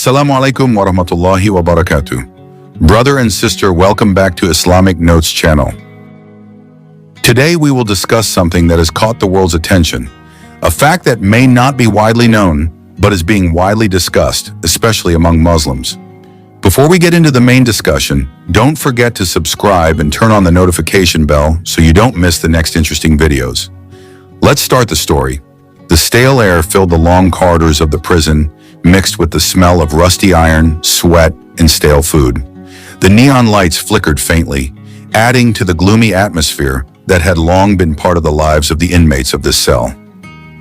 Assalamu alaikum wa rahmatullahi wa barakatuh. Brother and sister, welcome back to Islamic Notes channel. Today we will discuss something that has caught the world's attention, a fact that may not be widely known, but is being widely discussed, especially among Muslims. Before we get into the main discussion, don't forget to subscribe and turn on the notification bell so you don't miss the next interesting videos. Let's start the story. The stale air filled the long corridors of the prison, mixed with the smell of rusty iron, sweat, and stale food. The neon lights flickered faintly, adding to the gloomy atmosphere that had long been part of the lives of the inmates of this cell.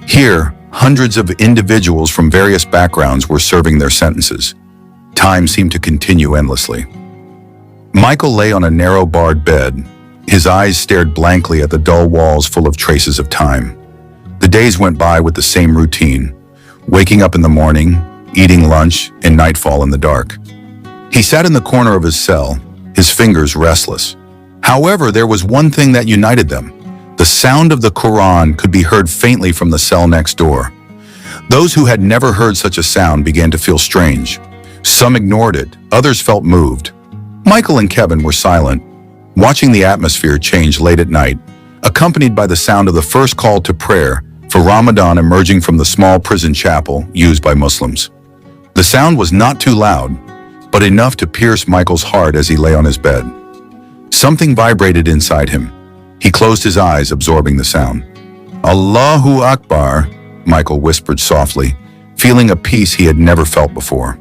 Here, hundreds of individuals from various backgrounds were serving their sentences. Time seemed to continue endlessly. Michael lay on a narrow barred bed. His eyes stared blankly at the dull walls full of traces of time. The days went by with the same routine, waking up in the morning, eating lunch, and nightfall in the dark. He sat in the corner of his cell, his fingers restless. However, there was one thing that united them. The sound of the Quran could be heard faintly from the cell next door. Those who had never heard such a sound began to feel strange. Some ignored it, others felt moved. Michael and Kevin were silent, watching the atmosphere change late at night, accompanied by the sound of the first call to prayer for Ramadan emerging from the small prison chapel used by Muslims. The sound was not too loud, but enough to pierce Michael's heart as he lay on his bed. Something vibrated inside him. He closed his eyes, absorbing the sound. Allahu Akbar, Michael whispered softly, feeling a peace he had never felt before.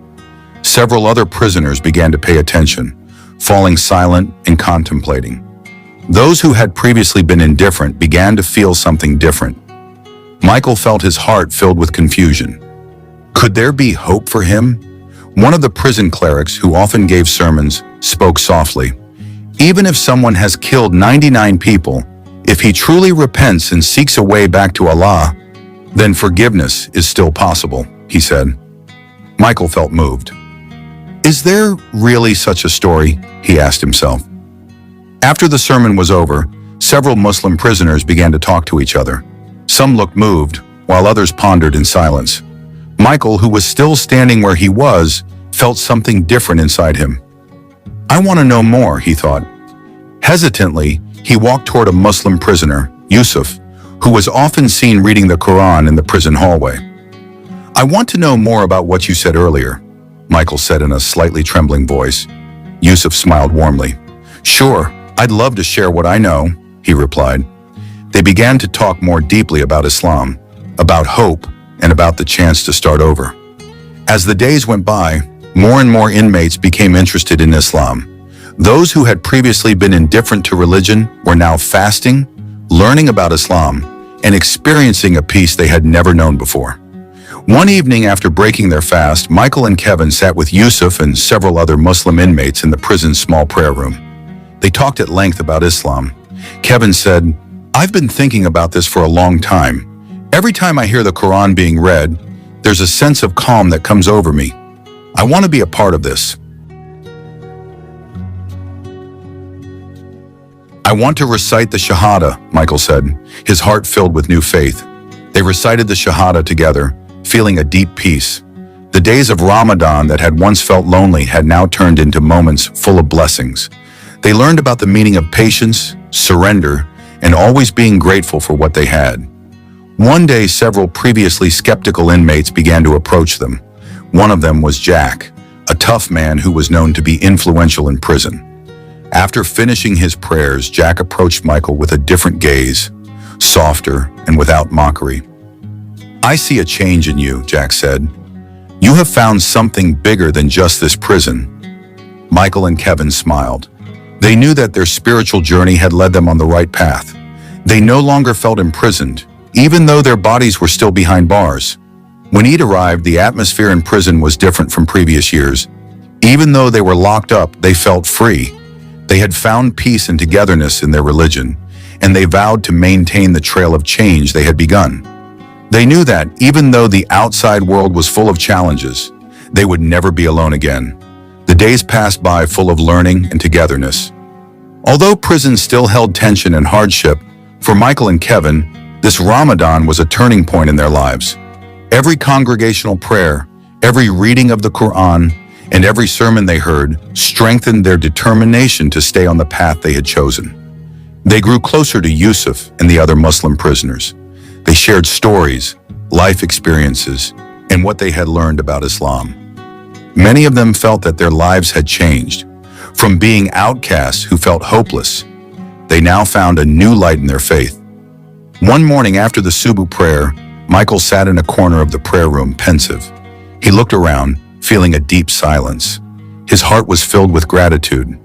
Several other prisoners began to pay attention, falling silent and contemplating. Those who had previously been indifferent began to feel something different. Michael felt his heart filled with confusion. Could there be hope for him? One of the prison clerics, who often gave sermons, spoke softly. Even if someone has killed 99 people, if he truly repents and seeks a way back to Allah, then forgiveness is still possible, he said. Michael felt moved. Is there really such a story? He asked himself. After the sermon was over, several Muslim prisoners began to talk to each other. Some looked moved, while others pondered in silence. Michael, who was still standing where he was, felt something different inside him. I want to know more, he thought. Hesitantly, he walked toward a Muslim prisoner, Yusuf, who was often seen reading the Quran in the prison hallway. I want to know more about what you said earlier, Michael said in a slightly trembling voice. Yusuf smiled warmly. Sure, I'd love to share what I know, he replied. They began to talk more deeply about Islam, about hope, and about the chance to start over. As the days went by, more and more inmates became interested in Islam. Those who had previously been indifferent to religion were now fasting, learning about Islam, and experiencing a peace they had never known before. One evening after breaking their fast, Michael and Kevin sat with Yusuf and several other Muslim inmates in the prison's small prayer room. They talked at length about Islam. Kevin said, I've been thinking about this for a long time. Every time I hear the Quran being read, there's a sense of calm that comes over me. I want to be a part of this. I want to recite the Shahada, Michael said, his heart filled with new faith. They recited the Shahada together, feeling a deep peace. The days of Ramadan that had once felt lonely had now turned into moments full of blessings. They learned about the meaning of patience, surrender, and always being grateful for what they had. One day, several previously skeptical inmates began to approach them. One of them was Jack, a tough man who was known to be influential in prison. After finishing his prayers, Jack approached Michael with a different gaze, softer and without mockery. I see a change in you, Jack said. You have found something bigger than just this prison. Michael and Kevin smiled. They knew that their spiritual journey had led them on the right path. They no longer felt imprisoned, even though their bodies were still behind bars. When Eid arrived, the atmosphere in prison was different from previous years. Even though they were locked up, they felt free. They had found peace and togetherness in their religion, and they vowed to maintain the trail of change they had begun. They knew that, even though the outside world was full of challenges, they would never be alone again. The days passed by full of learning and togetherness. Although prison still held tension and hardship, for Michael and Kevin, this Ramadan was a turning point in their lives. Every congregational prayer, Every reading of the Quran and every sermon they heard strengthened their determination to stay on the path they had chosen. They grew closer to Yusuf and the other Muslim prisoners. They shared stories, life experiences, and what they had learned about Islam. Many of them felt that their lives had changed. From being outcasts who felt hopeless, they now found a new light in their faith. One morning after the Subuh prayer, Michael sat in a corner of the prayer room, pensive. He looked around, feeling a deep silence. His heart was filled with gratitude.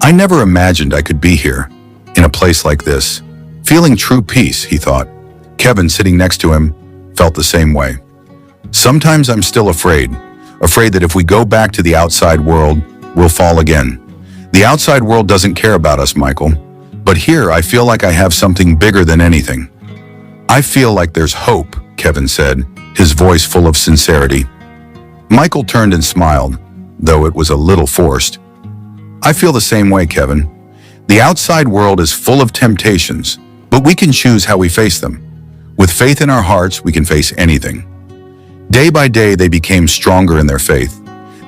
"I never imagined I could be here, in a place like this, feeling true peace," he thought. Kevin, sitting next to him, felt the same way. "Sometimes I'm still afraid that if we go back to the outside world, we'll fall again. The outside world doesn't care about us, Michael. But here, I feel like I have something bigger than anything." "I feel like there's hope," Kevin said, his voice full of sincerity. Michael turned and smiled, though it was a little forced. "I feel the same way, Kevin. The outside world is full of temptations, but we can choose how we face them. With faith in our hearts, we can face anything." Day by day, they became stronger in their faith.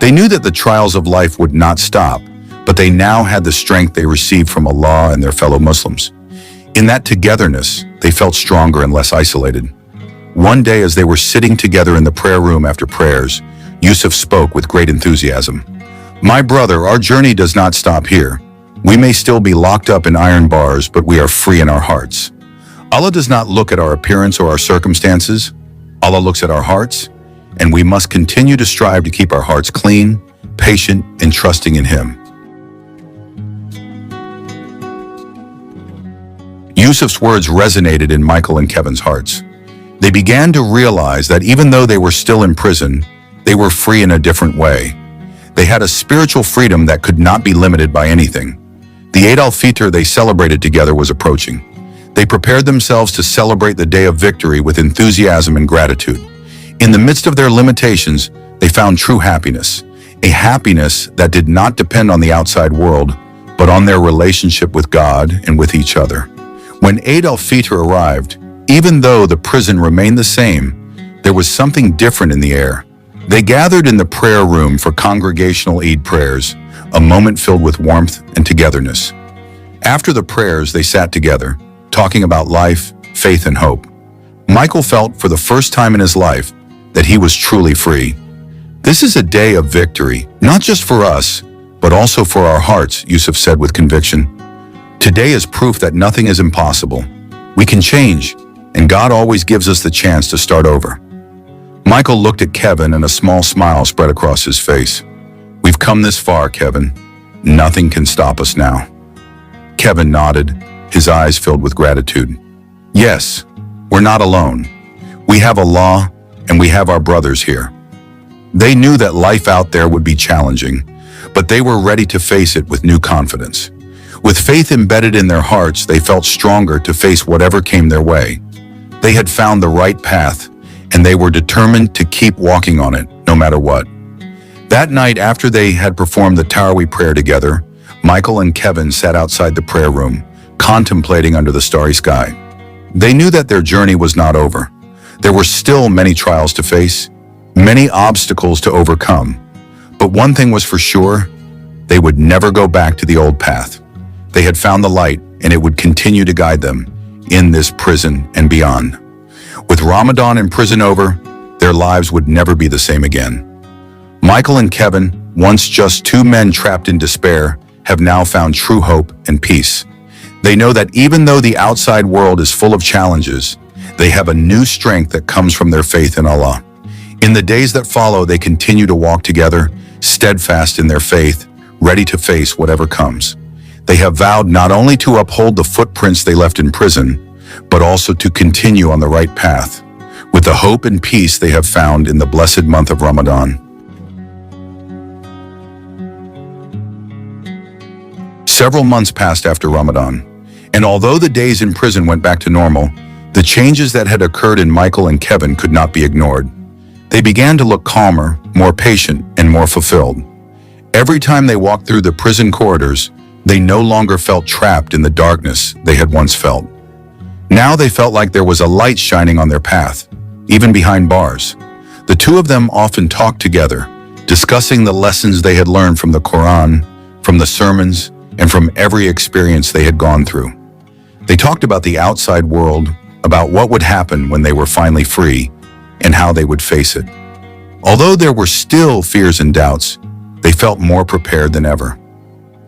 They knew that the trials of life would not stop, but they now had the strength they received from Allah and their fellow Muslims. In that togetherness, they felt stronger and less isolated. One day, as they were sitting together in the prayer room after prayers, Yusuf spoke with great enthusiasm. "My brother, our journey does not stop here. We may still be locked up in iron bars, but we are free in our hearts. Allah does not look at our appearance or our circumstances. Allah looks at our hearts, and we must continue to strive to keep our hearts clean, patient, and trusting in Him." Yusuf's words resonated in Michael and Kevin's hearts. They began to realize that even though they were still in prison, they were free in a different way. They had a spiritual freedom that could not be limited by anything. The Eid al-Fitr they celebrated together was approaching. They prepared themselves to celebrate the day of victory with enthusiasm and gratitude. In the midst of their limitations, they found true happiness, a happiness that did not depend on the outside world, but on their relationship with God and with each other. When Eid al-Fitr arrived, even though the prison remained the same, there was something different in the air. They gathered in the prayer room for congregational Eid prayers, a moment filled with warmth and togetherness. After the prayers, they sat together, talking about life, faith, and hope. Michael felt for the first time in his life that he was truly free. "This is a day of victory, not just for us, but also for our hearts," Yusuf said with conviction. "Today is proof that nothing is impossible. We can change, and God always gives us the chance to start over." Michael looked at Kevin and a small smile spread across his face. "We've come this far, Kevin. Nothing can stop us now." Kevin nodded, his eyes filled with gratitude. "Yes, we're not alone. We have Allah, and we have our brothers here." They knew that life out there would be challenging, but they were ready to face it with new confidence. With faith embedded in their hearts, they felt stronger to face whatever came their way. They had found the right path, and they were determined to keep walking on it, no matter what. That night, after they had performed the Tarawih prayer together, Michael and Kevin sat outside the prayer room, contemplating under the starry sky. They knew that their journey was not over. There were still many trials to face, many obstacles to overcome. But one thing was for sure, they would never go back to the old path. They had found the light, and it would continue to guide them in this prison and beyond. With Ramadan and prison over, their lives would never be the same again. Michael and Kevin, once just two men trapped in despair, have now found true hope and peace. They know that even though the outside world is full of challenges, they have a new strength that comes from their faith in Allah. In the days that follow, they continue to walk together, steadfast in their faith, ready to face whatever comes. They have vowed not only to uphold the footprints they left in prison, but also to continue on the right path, with the hope and peace they have found in the blessed month of Ramadan. Several months passed after Ramadan, and although the days in prison went back to normal, the changes that had occurred in Michael and Kevin could not be ignored. They began to look calmer, more patient, and more fulfilled. Every time they walked through the prison corridors, they no longer felt trapped in the darkness they had once felt. Now they felt like there was a light shining on their path, even behind bars. The two of them often talked together, discussing the lessons they had learned from the Quran, from the sermons, and from every experience they had gone through. They talked about the outside world, about what would happen when they were finally free, and how they would face it. Although there were still fears and doubts, they felt more prepared than ever.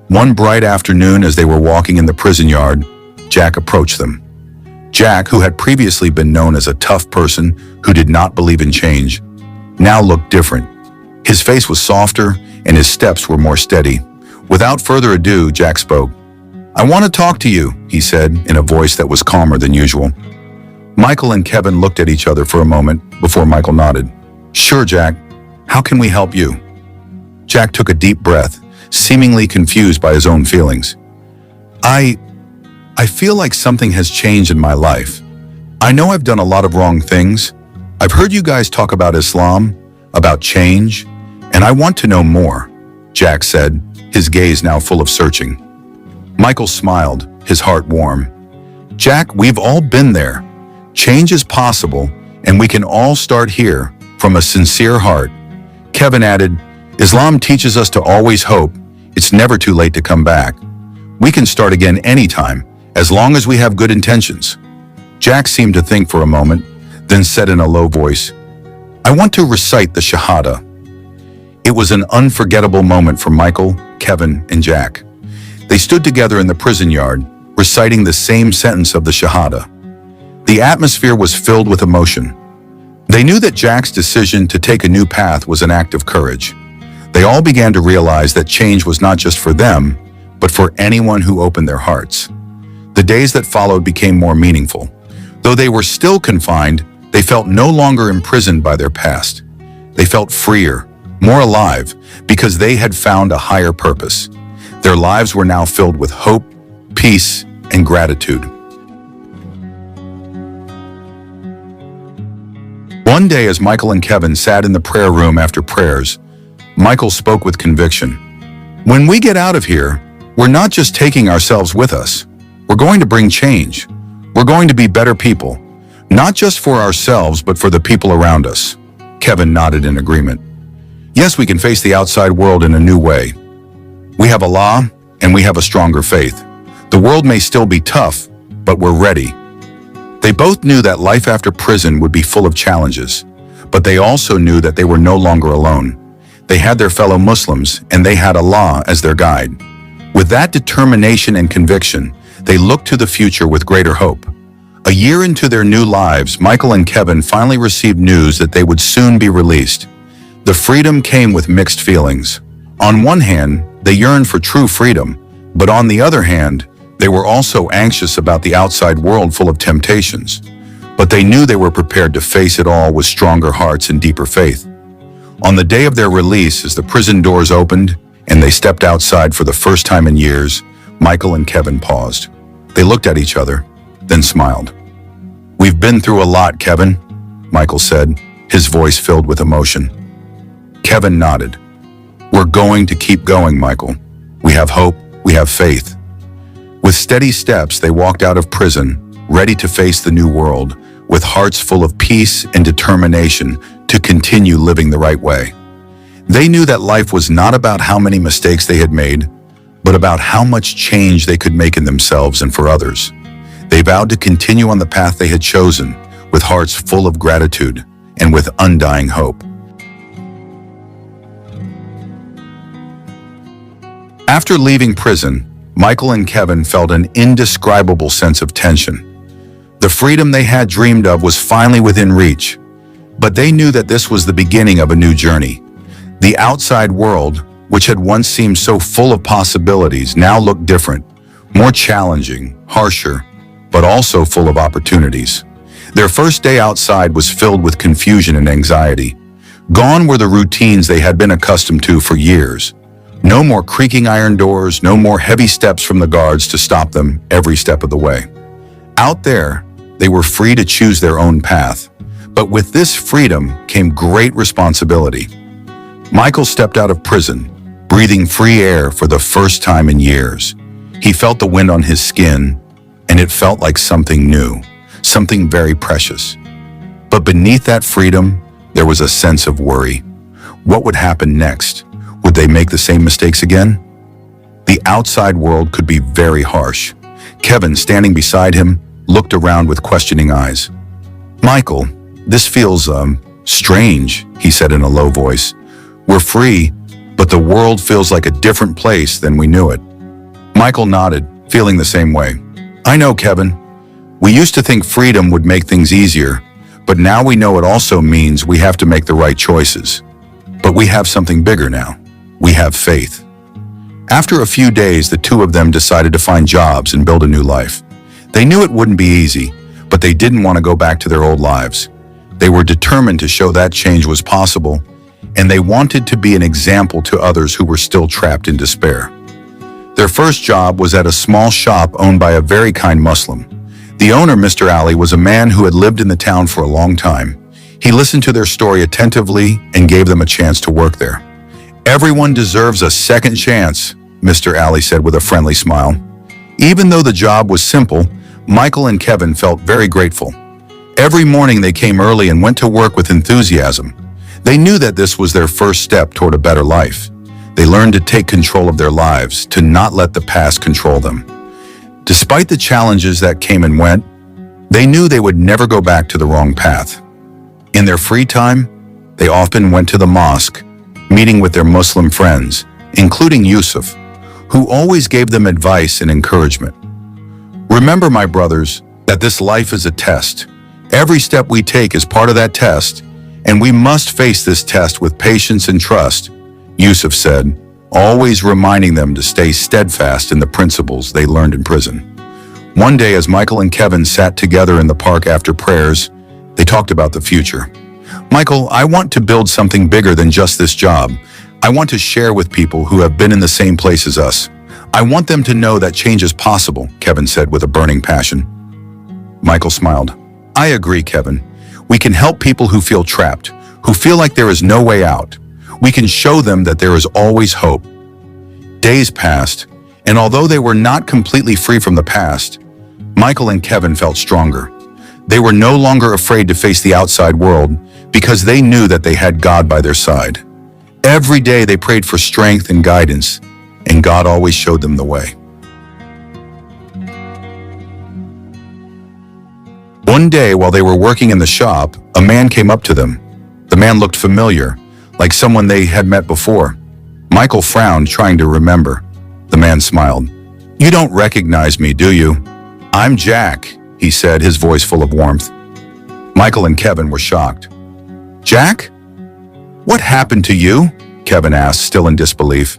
One bright afternoon, as they were walking in the prison yard, Jack approached them. Jack, who had previously been known as a tough person who did not believe in change, now looked different. His face was softer and his steps were more steady. Without further ado, Jack spoke. "I want to talk to you," he said in a voice that was calmer than usual. Michael and Kevin looked at each other for a moment before Michael nodded. "Sure, Jack. How can we help you?" Jack took a deep breath, seemingly confused by his own feelings. I feel like something has changed in my life. I know I've done a lot of wrong things. I've heard you guys talk about Islam, about change, and I want to know more," Jack said, his gaze now full of searching. Michael smiled, his heart warm. "Jack, we've all been there. Change is possible, and we can all start here, from a sincere heart." Kevin added, "Islam teaches us to always hope. It's never too late to come back. We can start again anytime, as long as we have good intentions." Jack seemed to think for a moment, then said in a low voice, "I want to recite the Shahada." It was an unforgettable moment for Michael, Kevin, and Jack. They stood together in the prison yard, reciting the same sentence of the Shahada. The atmosphere was filled with emotion. They knew that Jack's decision to take a new path was an act of courage. They all began to realize that change was not just for them, but for anyone who opened their hearts. The days that followed became more meaningful. Though they were still confined, they felt no longer imprisoned by their past. They felt freer, more alive, because they had found a higher purpose. Their lives were now filled with hope, peace, and gratitude. One day, as Michael and Kevin sat in the prayer room after prayers, Michael spoke with conviction. "When we get out of here, we're not just taking ourselves with us. We're going to bring change. We're going to be better people, not just for ourselves, but for the people around us." Kevin nodded in agreement. "Yes, we can face the outside world in a new way. We have Allah, and we have a stronger faith. The world may still be tough, but we're ready." They both knew that life after prison would be full of challenges, but they also knew that they were no longer alone. They had their fellow Muslims, and they had Allah as their guide. With that determination and conviction, they looked to the future with greater hope. A year into their new lives, Michael and Kevin finally received news that they would soon be released. The freedom came with mixed feelings. On one hand, they yearned for true freedom, but on the other hand, they were also anxious about the outside world full of temptations. But they knew they were prepared to face it all with stronger hearts and deeper faith. On the day of their release, as the prison doors opened and they stepped outside for the first time in years, Michael and Kevin paused. They looked at each other, then smiled. "We've been through a lot, Kevin," Michael said, his voice filled with emotion. Kevin nodded. "We're going to keep going, Michael. We have hope, we have faith." With steady steps, they walked out of prison, ready to face the new world, with hearts full of peace and determination to continue living the right way. They knew that life was not about how many mistakes they had made, but about how much change they could make in themselves and for others. They vowed to continue on the path they had chosen, with hearts full of gratitude and with undying hope. After leaving prison, Michael and Kevin felt an indescribable sense of tension. The freedom they had dreamed of was finally within reach, but they knew that this was the beginning of a new journey. The outside world, which had once seemed so full of possibilities, now looked different, more challenging, harsher, but also full of opportunities. Their first day outside was filled with confusion and anxiety. Gone were the routines they had been accustomed to for years. No more creaking iron doors, no more heavy steps from the guards to stop them every step of the way. Out there, they were free to choose their own path, but with this freedom came great responsibility. Michael stepped out of prison, breathing free air for the first time in years. He felt the wind on his skin, and it felt like something new, something very precious. But beneath that freedom, There was a sense of worry. What would happen next? Would they make the same mistakes again? The outside world could be very harsh. Kevin, standing beside him, looked around with questioning eyes. "Michael, this feels, strange," he said in a low voice. "We're free, but the world feels like a different place than we knew it." Michael nodded, feeling the same way. "I know, Kevin. We used to think freedom would make things easier, but now we know it also means we have to make the right choices. But we have something bigger now. We have faith." After a few days, the two of them decided to find jobs and build a new life. They knew it wouldn't be easy, but they didn't want to go back to their old lives. They were determined to show that change was possible, and they wanted to be an example to others who were still trapped in despair. Their first job was at a small shop owned by a very kind Muslim. The owner, Mr. Ali, was a man who had lived in the town for a long time. He listened to their story attentively and gave them a chance to work there. "Everyone deserves a second chance," Mr. Ali said with a friendly smile. Even though the job was simple, Michael and Kevin felt very grateful. Every morning they came early and went to work with enthusiasm. They knew that this was their first step toward a better life. They learned to take control of their lives, to not let the past control them. Despite the challenges that came and went, they knew they would never go back to the wrong path. In their free time, they often went to the mosque, meeting with their Muslim friends, including Yusuf, who always gave them advice and encouragement. "Remember, my brothers, that this life is a test. Every step we take is part of that test, and we must face this test with patience and trust," Yusuf said, always reminding them to stay steadfast in the principles they learned in prison. One day, as Michael and Kevin sat together in the park after prayers, they talked about the future. "Michael, I want to build something bigger than just this job. I want to share with people who have been in the same place as us. I want them to know that change is possible," Kevin said with a burning passion. Michael smiled. "I agree, Kevin. We can help people who feel trapped, who feel like there is no way out. We can show them that there is always hope." Days passed, and although they were not completely free from the past, Michael and Kevin felt stronger. They were no longer afraid to face the outside world because they knew that they had God by their side. Every day they prayed for strength and guidance, and God always showed them the way. One day, while they were working in the shop, a man came up to them. The man looked familiar, like someone they had met before. Michael frowned, trying to remember. The man smiled. "You don't recognize me, do you?" "I'm Jack," he said, his voice full of warmth. Michael and Kevin were shocked. "Jack? What happened to you?" Kevin asked, still in disbelief.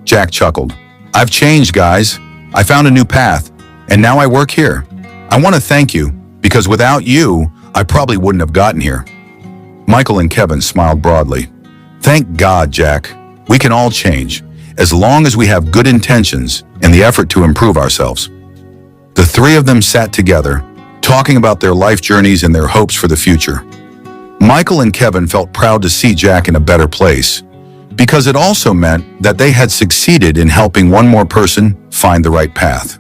Jack chuckled. "I've changed, guys. I found a new path, and now I work here. I want to thank you, because without you, I probably wouldn't have gotten here." Michael and Kevin smiled broadly. "Thank God, Jack. We can all change, as long as we have good intentions and the effort to improve ourselves." The three of them sat together, talking about their life journeys and their hopes for the future. Michael and Kevin felt proud to see Jack in a better place, because it also meant that they had succeeded in helping one more person find the right path.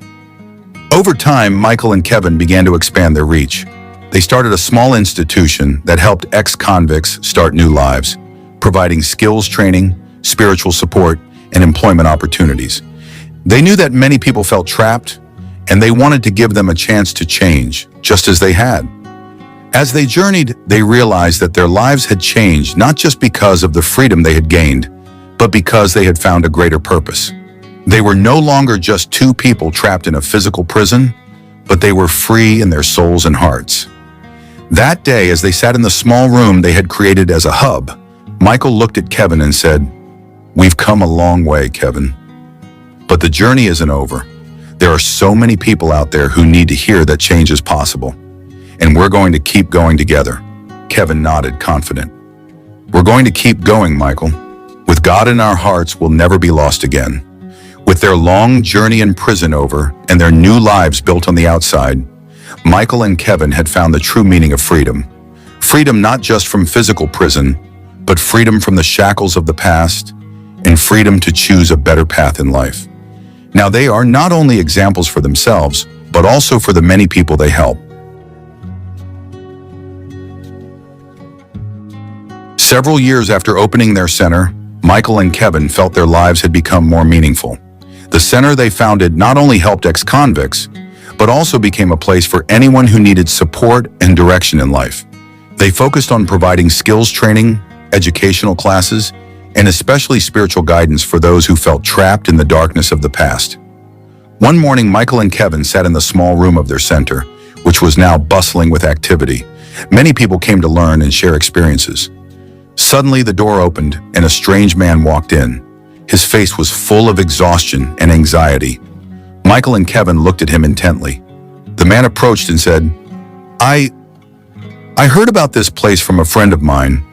Over time, Michael and Kevin began to expand their reach. They started a small institution that helped ex-convicts start new lives, providing skills training, spiritual support, and employment opportunities. They knew that many people felt trapped, and they wanted to give them a chance to change, just as they had. As they journeyed, they realized that their lives had changed not just because of the freedom they had gained, but because they had found a greater purpose. They were no longer just two people trapped in a physical prison, but they were free in their souls and hearts. That day, as they sat in the small room they had created as a hub, Michael looked at Kevin and said, "We've come a long way, Kevin. But the journey isn't over. There are so many people out there who need to hear that change is possible. And we're going to keep going together." Kevin nodded, confident. "We're going to keep going, Michael. With God in our hearts, we'll never be lost again." With their long journey in prison over and their new lives built on the outside, Michael and Kevin had found the true meaning of freedom. Freedom not just from physical prison, but freedom from the shackles of the past and freedom to choose a better path in life. Now they are not only examples for themselves, but also for the many people they help. Several years after opening their center, Michael and Kevin felt their lives had become more meaningful. The center they founded not only helped ex-convicts, but also became a place for anyone who needed support and direction in life. They focused on providing skills training, educational classes, and especially spiritual guidance for those who felt trapped in the darkness of the past. One morning, Michael and Kevin sat in the small room of their center, which was now bustling with activity. Many people came to learn and share experiences. Suddenly, the door opened and a strange man walked in. His face was full of exhaustion and anxiety. Michael and Kevin looked at him intently. The man approached and said, I heard about this place from a friend of mine.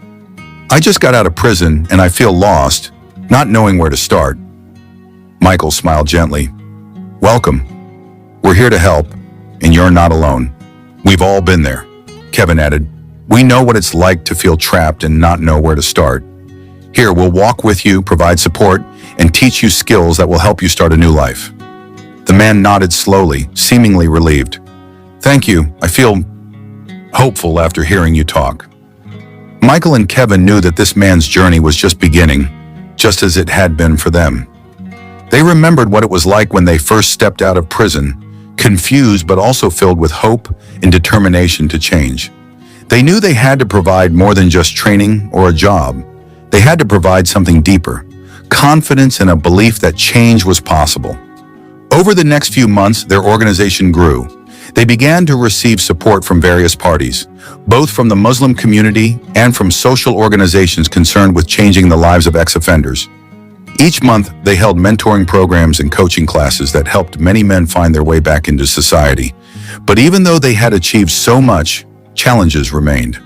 I just got out of prison and I feel lost, not knowing where to start. Michael smiled gently. Welcome. We're here to help, and you're not alone. We've all been there. Kevin added, we know what it's like to feel trapped and not know where to start. Here, we'll walk with you, provide support, and teach you skills that will help you start a new life. The man nodded slowly, seemingly relieved. Thank you. I feel hopeful after hearing you talk. Michael and Kevin knew that this man's journey was just beginning, just as it had been for them. They remembered what it was like when they first stepped out of prison, confused but also filled with hope and determination to change. They knew they had to provide more than just training or a job. They had to provide something deeper, confidence and a belief that change was possible. Over the next few months, their organization grew. They began to receive support from various parties, both from the Muslim community and from social organizations concerned with changing the lives of ex-offenders. Each month, they held mentoring programs and coaching classes that helped many men find their way back into society. But even though they had achieved so much, challenges remained.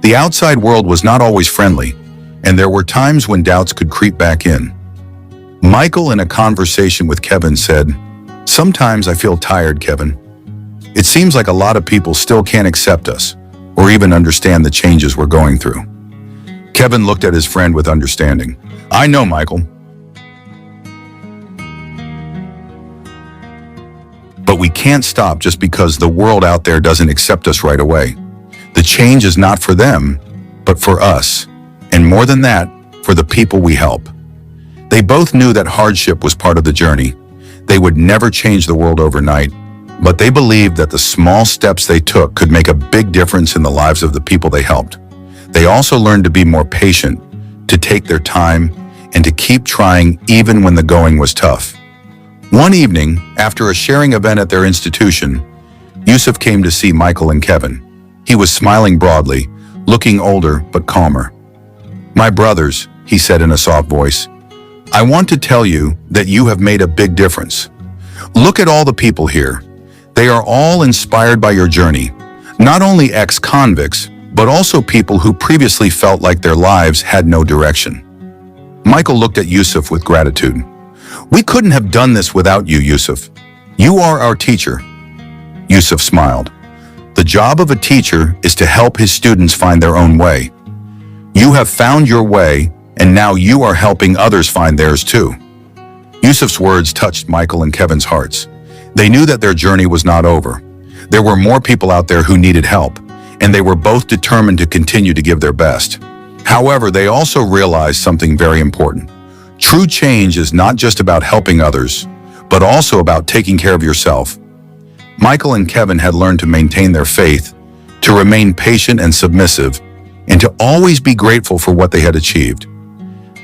The outside world was not always friendly, and there were times when doubts could creep back in. Michael, in a conversation with Kevin, said, "Sometimes I feel tired, Kevin. It seems like a lot of people still can't accept us or even understand the changes we're going through." Kevin looked at his friend with understanding. "I know, Michael. But we can't stop just because the world out there doesn't accept us right away. The change is not for them, but for us. And more than that, for the people we help." They both knew that hardship was part of the journey. They would never change the world overnight, but they believed that the small steps they took could make a big difference in the lives of the people they helped. They also learned to be more patient, to take their time, and to keep trying even when the going was tough. One evening, after a sharing event at their institution, Yusuf came to see Michael and Kevin. He was smiling broadly, looking older but calmer. "My brothers," he said in a soft voice, "I want to tell you that you have made a big difference. Look at all the people here. They are all inspired by your journey, not only ex-convicts, but also people who previously felt like their lives had no direction." Michael looked at Yusuf with gratitude. "We couldn't have done this without you, Yusuf. You are our teacher." Yusuf smiled. "The job of a teacher is to help his students find their own way. You have found your way, and now you are helping others find theirs too." Yusuf's words touched Michael and Kevin's hearts. They knew that their journey was not over. There were more people out there who needed help, and they were both determined to continue to give their best. However, they also realized something very important. True change is not just about helping others, but also about taking care of yourself. Michael and Kevin had learned to maintain their faith, to remain patient and submissive, and to always be grateful for what they had achieved.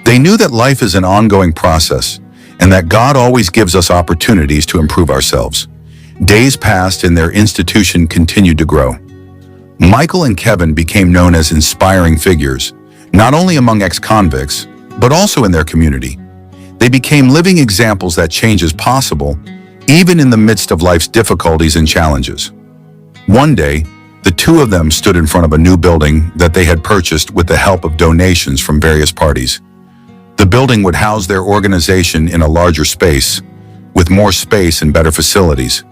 They knew that life is an ongoing process, and that God always gives us opportunities to improve ourselves. Days passed and their institution continued to grow. Michael and Kevin became known as inspiring figures, not only among ex-convicts, but also in their community. They became living examples that change is possible, even in the midst of life's difficulties and challenges. One day, the two of them stood in front of a new building that they had purchased with the help of donations from various parties. The building would house their organization in a larger space, with more space and better facilities.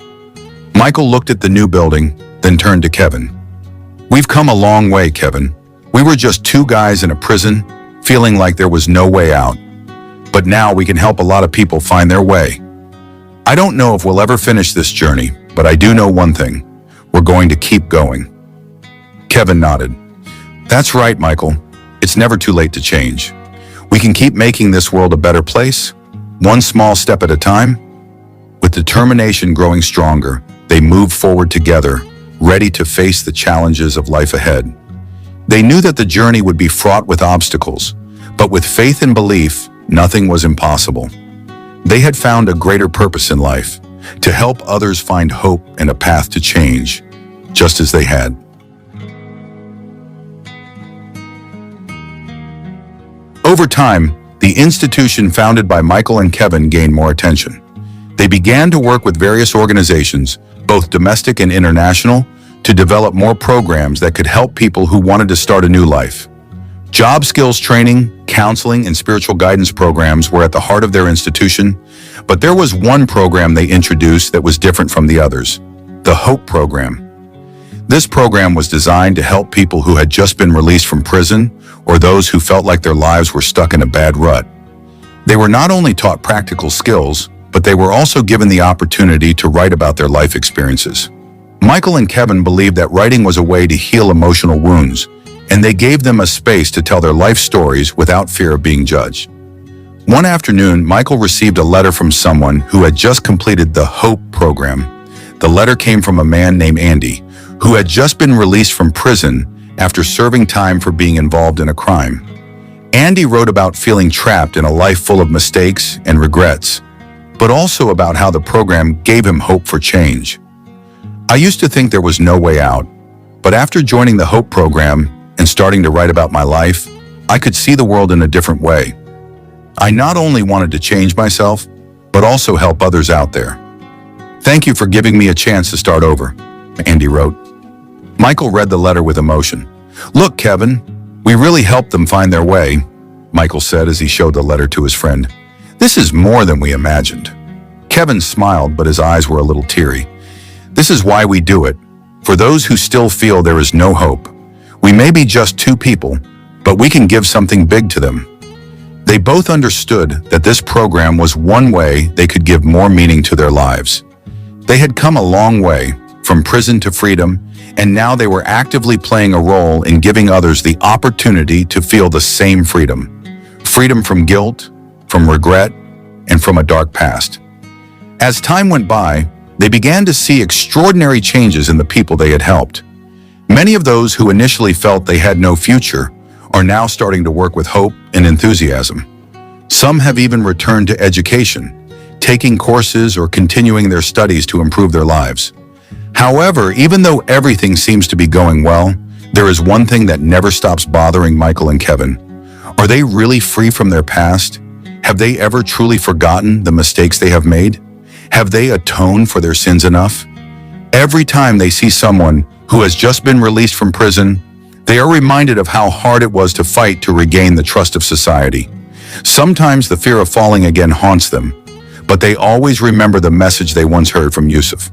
Michael looked at the new building, then turned to Kevin. "We've come a long way, Kevin. We were just two guys in a prison, feeling like there was no way out. But now we can help a lot of people find their way. I don't know if we'll ever finish this journey, but I do know one thing. We're going to keep going." Kevin nodded. "That's right, Michael. it's never too late to change. We can keep making this world a better place, one small step at a time. With determination growing stronger, they moved forward together, ready to face the challenges of life ahead. They knew that the journey would be fraught with obstacles, but with faith and belief, nothing was impossible. They had found a greater purpose in life, to help others find hope and a path to change, just as they had. Over time, the institution founded by Michael and Kevin gained more attention. They began to work with various organizations, both domestic and international, to develop more programs that could help people who wanted to start a new life. Job skills training, counseling, and spiritual guidance programs were at the heart of their institution, but there was one program they introduced that was different from the others: the Hope Program. This program was designed to help people who had just been released from prison or those who felt like their lives were stuck in a bad rut. They were not only taught practical skills, but they were also given the opportunity to write about their life experiences. Michael and Kevin believed that writing was a way to heal emotional wounds, and they gave them a space to tell their life stories without fear of being judged. One afternoon, Michael received a letter from someone who had just completed the Hope Program. The letter came from a man named Andy, who had just been released from prison after serving time for being involved in a crime. Andy wrote about feeling trapped in a life full of mistakes and regrets, but also about how the program gave him hope for change. "I used to think there was no way out, but after joining the Hope Program and starting to write about my life, I could see the world in a different way. I not only wanted to change myself, but also help others out there. Thank you for giving me a chance to start over," Andy wrote. Michael read the letter with emotion. "Look, Kevin, we really helped them find their way," Michael said as he showed the letter to his friend. "This is more than we imagined." Kevin smiled, but his eyes were a little teary. "This is why we do it. For those who still feel there is no hope. We may be just two people, but we can give something big to them." They both understood that this program was one way they could give more meaning to their lives. They had come a long way, from prison to freedom, and now they were actively playing a role in giving others the opportunity to feel the same freedom. Freedom from guilt, from regret, and from a dark past. As time went by, they began to see extraordinary changes in the people they had helped. Many of those who initially felt they had no future are now starting to work with hope and enthusiasm. Some have even returned to education, taking courses or continuing their studies to improve their lives. However, even though everything seems to be going well, there is one thing that never stops bothering Michael and Kevin. Are they really free from their past? Have they ever truly forgotten the mistakes they have made? Have they atoned for their sins enough? Every time they see someone who has just been released from prison, they are reminded of how hard it was to fight to regain the trust of society. Sometimes the fear of falling again haunts them, but they always remember the message they once heard from Yusuf.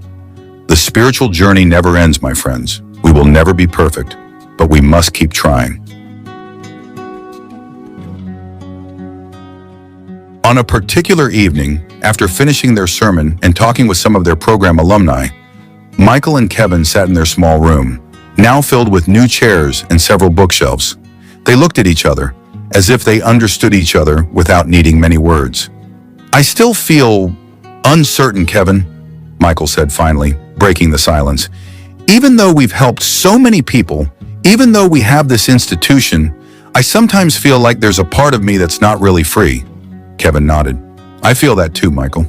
The spiritual journey never ends, my friends. We will never be perfect, but we must keep trying. On a particular evening, after finishing their sermon and talking with some of their program alumni, Michael and Kevin sat in their small room, now filled with new chairs and several bookshelves. They looked at each other, as if they understood each other without needing many words. "I still feel uncertain, Kevin," Michael said finally, breaking the silence. "Even though we've helped so many people, even though we have this institution, I sometimes feel like there's a part of me that's not really free." Kevin nodded. "I feel that too, Michael.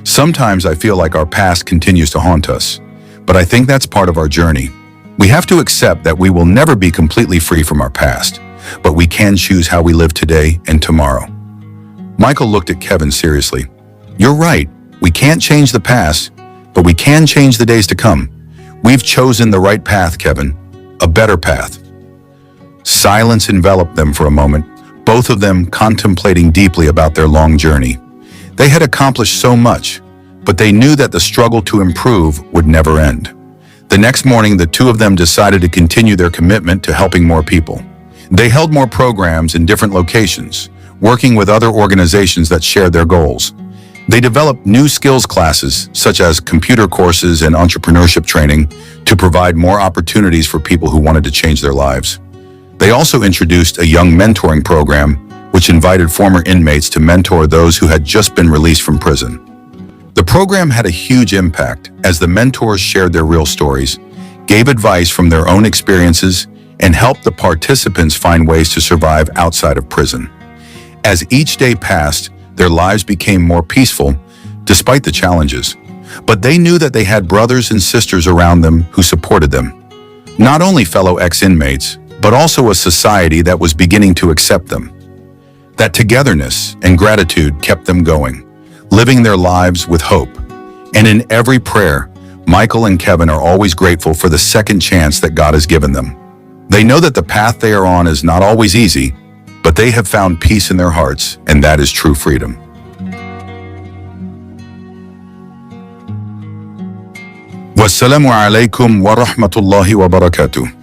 Sometimes I feel like our past continues to haunt us, but I think that's part of our journey. We have to accept that we will never be completely free from our past, but we can choose how we live today and tomorrow." Michael looked at Kevin seriously. "You're right. We can't change the past, but we can change the days to come. We've chosen the right path, Kevin, a better path." Silence enveloped them for a moment, both of them contemplating deeply about their long journey. They had accomplished so much, but they knew that the struggle to improve would never end. The next morning, the two of them decided to continue their commitment to helping more people. They held more programs in different locations, working with other organizations that shared their goals. They developed new skills classes, such as computer courses and entrepreneurship training, to provide more opportunities for people who wanted to change their lives. They also introduced a young mentoring program, which invited former inmates to mentor those who had just been released from prison. The program had a huge impact as the mentors shared their real stories, gave advice from their own experiences, and helped the participants find ways to survive outside of prison. As each day passed, their lives became more peaceful, despite the challenges. But they knew that they had brothers and sisters around them who supported them. Not only fellow ex-inmates, but also a society that was beginning to accept them. That togetherness and gratitude kept them going, living their lives with hope. And in every prayer, Michael and Kevin are always grateful for the second chance that God has given them. They know that the path they are on is not always easy, but they have found peace in their hearts, and that is true freedom. Wassalamu alaikum wa rahmatullahi wa barakatuh.